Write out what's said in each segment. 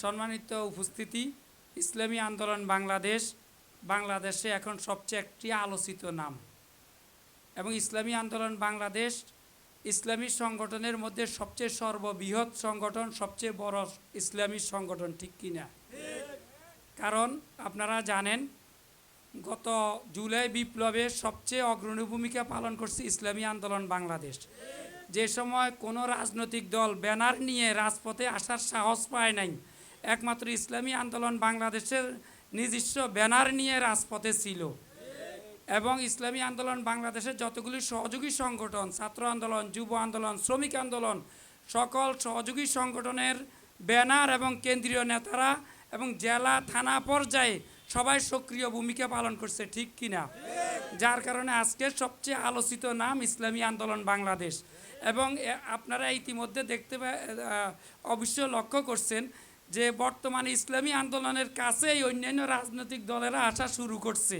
সম্মানিত উপস্থিতি, ইসলামী আন্দোলন বাংলাদেশে এখন সবচেয়ে একটি আলোচিত নাম এবং ইসলামী আন্দোলন বাংলাদেশ ইসলামী সংগঠনের মধ্যে সবচেয়ে সর্ববৃহৎ সংগঠন, সবচেয়ে বড় ইসলামী সংগঠন, ঠিক কিনা? কারণ আপনারা জানেন গত জুলাই বিপ্লবে সবচেয়ে অগ্রণী ভূমিকা পালন করছে ইসলামী আন্দোলন বাংলাদেশ। যে সময় কোনো রাজনৈতিক দল ব্যানার নিয়ে রাজপথে আসার সাহস পায় নাই, একমাত্র ইসলামী আন্দোলন বাংলাদেশের নিজস্ব ব্যানার নিয়ে রাজপথে ছিল। এবং ইসলামী আন্দোলন বাংলাদেশের যতগুলি সহযোগী সংগঠন, ছাত্র আন্দোলন, যুব আন্দোলন, শ্রমিক আন্দোলন, সকল সহযোগী সংগঠনের ব্যানার এবং কেন্দ্রীয় নেতারা এবং জেলা থানা পর্যায়ে সবাই সক্রিয় ভূমিকা পালন করছে, ঠিক কিনা? যার কারণে আজকের সবচেয়ে আলোচিত নাম ইসলামী আন্দোলন বাংলাদেশ। এবং আপনারা ইতিমধ্যে অবশ্যই লক্ষ্য করছেন যে বর্তমানে ইসলামী আন্দোলনের কাছেই অন্যান্য রাজনৈতিক দলেরা আসা শুরু করছে।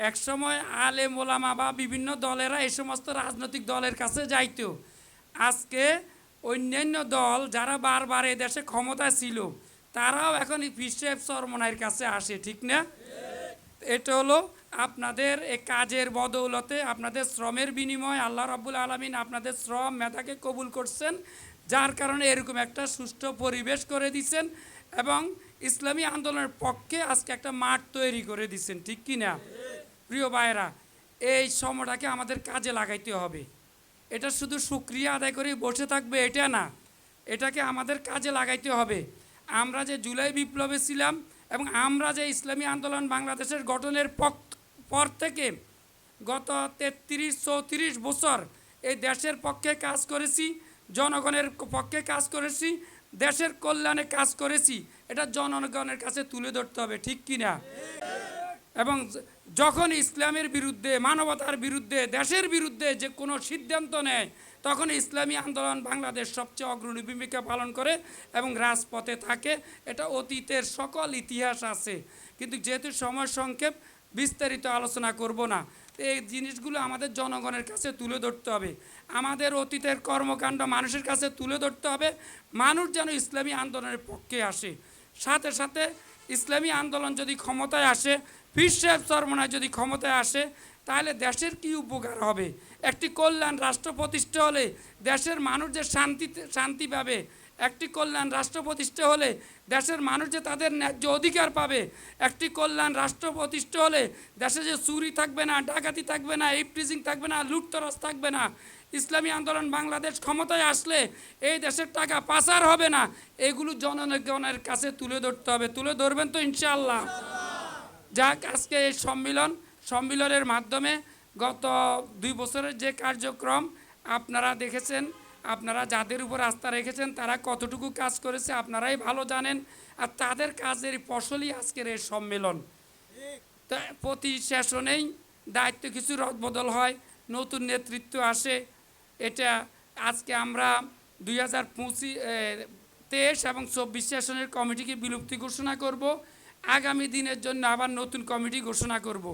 একসময় আলেম ওলামা বা বিভিন্ন দলেরা এই সমস্ত রাজনৈতিক দলের কাছে যাইত। আজকে অন্যান্য দল যারা বারবার এই দেশে ক্ষমতায় ছিল তারাও এখন পীর সাহেব চরমনাইয়ের কাছে আসে, ঠিক না? এটা হলো আপনাদের এই কাজের বদৌলতে, আপনাদের শ্রমের বিনিময়ে আল্লাহ রাব্বুল আলামিন আপনাদের শ্রম মেধাকে কবুল করছেন, যার কারণে এরকম একটা সুষ্ঠু পরিবেশ করে দিচ্ছেন এবং ইসলামী আন্দোলনের পক্ষে আজকে একটা মাঠ তৈরি করে দিচ্ছেন, ঠিক কিনা? প্রিয় ভাইয়েরা, এই সময়টাকে আমাদের কাজে লাগাইতে হবে। এটা শুধু শুকরিয়া আদায় করে বসে থাকবে এটা না, এটাকে আমাদের কাজে লাগাইতে হবে। আমরা যে জুলাই বিপ্লবে ছিলাম এবং আমরা যে ইসলামী আন্দোলন বাংলাদেশের গঠনের পর থেকে গত 33-34 বছর এই দেশের পক্ষে কাজ করেছি, জনগণের পক্ষে কাজ করেছি, দেশের কল্যাণে কাজ করেছি, এটা জনগণের কাছে তুলে ধরতে হবে, ঠিক কিনা? এবং যখন ইসলামের বিরুদ্ধে, মানবতার বিরুদ্ধে, দেশের বিরুদ্ধে যে কোনো সিদ্ধান্ত নেয় তখন ইসলামী আন্দোলন বাংলাদেশ সবচেয়ে অগ্রণী ভূমিকা পালন করে এবং রাজপথে থাকে। এটা অতীতের সকল ইতিহাস আছে, কিন্তু যেহেতু সময় সংক্ষেপ বিস্তারিত আলোচনা করব না। এই জিনিসগুলো আমাদের জনগণের কাছে তুলে ধরতে হবে, আমাদের অতীতের কর্মকাণ্ড মানুষের কাছে তুলে ধরতে হবে, মানুষ যেন ইসলামী আন্দোলনের পক্ষে আসে। সাথে সাথে ইসলামী আন্দোলন যদি ক্ষমতায় আসে, পীর সাহেব চরমনাই যদি ক্ষমতায় আসে, তাহলে দেশের কি উপকার হবে? একটি কল্যাণ রাষ্ট্র প্রতিষ্ঠা হলে দেশের মানুষ যে শান্তি পাবে, একটি কল্যাণ রাষ্ট্র প্রতিষ্ঠা হলে দেশের মানুষ যে তাদের ন্যায্য অধিকার পাবে, একটি কল্যাণ রাষ্ট্র প্রতিষ্ঠা হলে দেশে যে চুরি থাকবে না, ডাকাতি থাকবে না, ইফটিজিং থাকবে না, লুটতরাজ থাকবে না। ইসলামী আন্দোলন বাংলাদেশ ক্ষমতায় আসলে এই দেশের টাকা পাচার হবে না। এগুলো জনগণের কাছে তুলে ধরতে হবে। তুলে ধরবেন তো ইনশাআল্লাহ? যাক, আজকে এই সম্মিলনের মাধ্যমে গত 2 বছরের যে কার্যক্রম আপনারা দেখেছেন, আপনারা যাদের উপর আস্থা রেখেছেন তারা কতটুকু কাজ করেছে আপনারাই ভালো জানেন, আর তাদের কাজের ফসলই আজকের এই সম্মেলন। তা প্রতি সেশনেই দায়িত্ব কিছু রদবদল হয়, নতুন নেতৃত্ব আসে। এটা আজকে আমরা 2023 এবং 24 সেশনের কমিটিকে বিলুপ্তি ঘোষণা করব। আগামী দিনের জন্য আবার নতুন কমিটি ঘোষণা করব,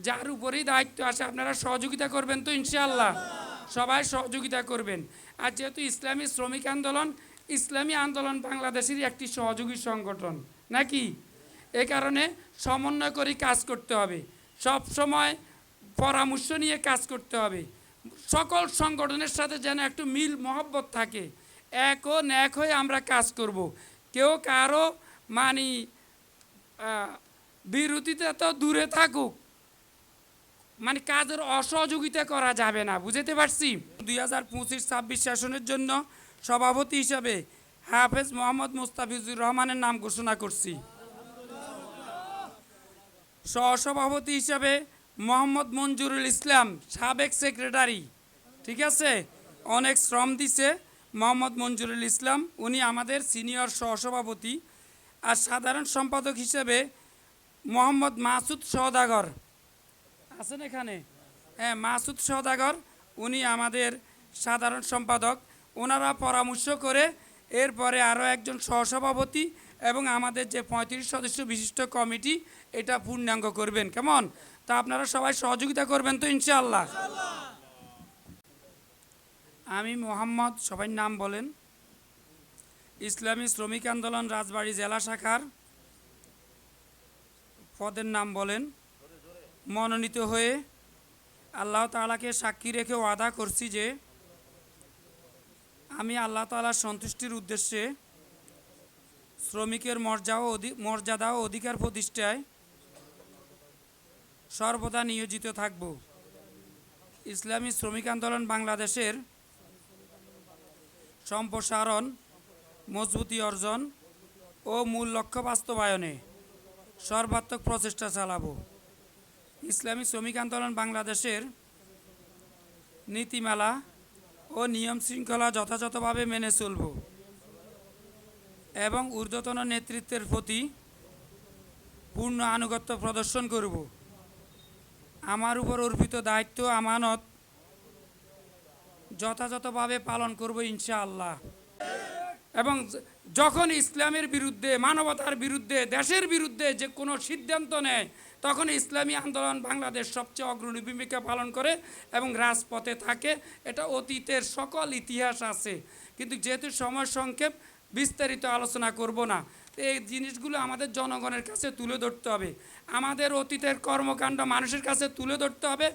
যার উপরেই দায়িত্ব আসে। আপনারা সহযোগিতা করবেন তো ইনশাআল্লাহ? সবাই সহযোগিতা করবেন। আর যেহেতু ইসলামী শ্রমিক আন্দোলন ইসলামী আন্দোলন বাংলাদেশেরই একটি সহযোগী সংগঠন নাকি, এ কারণে সমন্বয় করে কাজ করতে হবে, সব সময় পরামর্শ নিয়ে কাজ করতে হবে। সকল সংগঠনের সাথে যেন একটু মিল মহব্বত থাকে, এক ও ন্যাক হয়ে আমরা কাজ করব। কেউ কারো বিরোধিতা তো দূরে থাকুক, কাজের অসহযোগিতা করা যাবে না, বুঝতে পারছি? 2025-26 সেশনের জন্য সভাপতি হিসাবে হাফেজ মোহাম্মদ মুস্তাফিজুর রহমানের নাম ঘোষণা করছি। সহসভাপতি হিসাবে মোহাম্মদ মঞ্জুরুল ইসলাম, সাবেক সেক্রেটারি, ঠিক আছে, অনেক শ্রম দিছে মোহাম্মদ মঞ্জুরুল ইসলাম, উনি আমাদের সিনিয়র সহসভাপতি। আর সাধারণ সম্পাদক হিসেবে মোহাম্মদ মাসুদ সওদাগর আছেন এখানে, হ্যাঁ, মাসুদ সওদাগর, উনি আমাদের সাধারণ সম্পাদক। ওনারা পরামর্শ করে এরপরে আরও একজন সহসভাপতি এবং আমাদের যে 35 সদস্য বিশিষ্ট কমিটি, এটা পূর্ণাঙ্গ করবেন। কেমন? তা আপনারা সবাই সহযোগিতা করবেন তো ইনশাআল্লাহ? আমি মোহাম্মদ, সবাই নাম বলেন, ইসলামী শ্রমিক আন্দোলন রাজবাড়ী জেলা শাখার পদের নাম বলেন। মনোনীত হয়ে আল্লাহ তাআলাকে সাক্ষী রেখে ওয়াদা করছি যে আমি আল্লাহ তাআলার সন্তুষ্টির উদ্দেশ্যে শ্রমিকের মর্যাদা ও অধিকার প্রতিষ্ঠায় সর্বদা নিয়োজিত থাকব। ইসলামী শ্রমিক আন্দোলন বাংলাদেশের সম্প্রসারণ, মজবুতি অর্জন ও মূল লক্ষ্য বাস্তবায়নে সর্বাত্মক প্রচেষ্টা চালাব। ইসলামী শ্রমিক আন্দোলন বাংলাদেশের নীতিমালা ও নিয়ম শৃঙ্খলা যথাযথভাবে মেনে চলব এবং ঊর্ধ্বতন নেতৃত্বের প্রতি পূর্ণ আনুগত্য প্রদর্শন করব। আমার উপর অর্পিত দায়িত্ব আমানত যথাযথভাবে পালন করব ইনশাআল্লাহ। এবং যখন ইসলামের বিরুদ্ধে, মানবতার বিরুদ্ধে, দেশের বিরুদ্ধে যে কোনো সিদ্ধান্ত নেয় তখন ইসলামী আন্দোলন বাংলাদেশ সবচেয়ে অগ্রণী ভূমিকা পালন করে এবং রাজপথে থাকে। এটা অতীতের সকল ইতিহাস আছে, কিন্তু যেহেতু সময় সংক্ষেপ বিস্তারিত আলোচনা করব না। এই জিনিসগুলো আমাদের জনগণের কাছে তুলে ধরতে হবে, আমাদের অতীতের কর্মকাণ্ড মানুষের কাছে তুলে ধরতে হবে,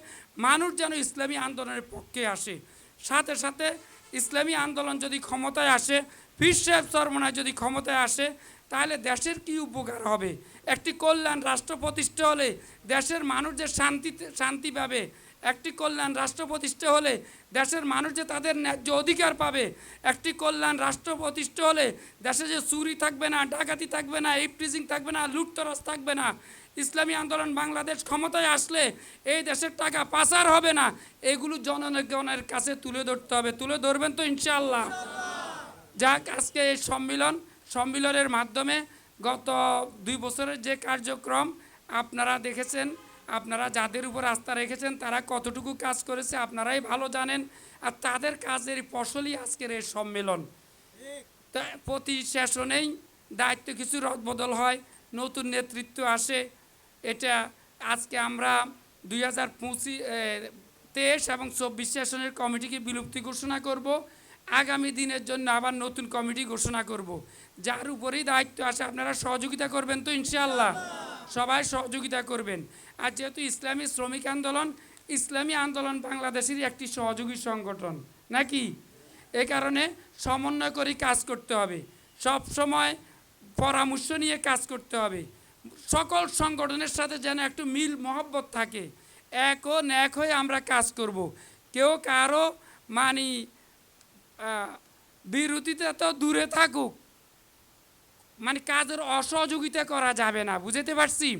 মানুষ যেন ইসলামী আন্দোলনের পক্ষে আসে। সাথে সাথে ইসলামী আন্দোলন যদি ক্ষমতায় আসে, পীর সাহেব চরমনায় যদি ক্ষমতায় আসে, তাহলে দেশের কি উপকার হবে? একটি কল্যাণ রাষ্ট্র প্রতিষ্ঠা হলে দেশের মানুষ যে শান্তি পাবে, একটি কল্যাণ রাষ্ট্র প্রতিষ্ঠা হলে দেশের মানুষ যে তাদের ন্যায্য অধিকার পাবে, একটি কল্যাণ রাষ্ট্র প্রতিষ্ঠা হলে দেশে যে চুরি থাকবে না, ডাকাতি থাকবে না, ইফটিজিং থাকবে না, লুটতরাজ থাকবে না। ইসলামী আন্দোলন বাংলাদেশ ক্ষমতায় আসলে এই দেশের টাকা পাচার হবে না। এগুলো জনগণের কাছে তুলে ধরতে হবে। তুলে ধরবেন তো ইনশাআল্লাহ? যাক, আজকে এই সম্মিলনের মাধ্যমে গত 2 বছরের যে কার্যক্রম আপনারা দেখেছেন, আপনারা যাদের উপর আস্থা রেখেছেন তারা কতটুকু কাজ করেছে আপনারাই ভালো জানেন, আর তাদের কাজের ফসলই আজকের এই সম্মেলন। তা প্রতি সেশনেই দায়িত্ব কিছু রদবদল হয়, নতুন নেতৃত্ব আসে। এটা আজকে আমরা 2023 এবং 24 সেশনের কমিটিকে বিলুপ্তি ঘোষণা করব। আগামী দিনের জন্য আবার নতুন কমিটি ঘোষণা করব। যার উপরেই দায়িত্ব আসে আপনারা সহযোগিতা করবেন তো ইনশাআল্লাহ? সবাই সহযোগিতা করবেন। আর যেহেতু ইসলামী শ্রমিক আন্দোলন বাংলাদেশেরই একটি সহযোগী সংগঠন নাকি, এ কারণে সমন্বয় করে কাজ করতে হবে, সব সময় পরামর্শ নিয়ে কাজ করতে হবে। সকল সংগঠনের সাথে যেন একটু মিল মহব্বত থাকে, এক ও ন্যাক হয়ে আমরা কাজ করব। কেউ কারো বিরোধিতা তো দূরে থাকুক, কাজের অসহযোগিতা করা যাবে না, বুঝতে পারছি?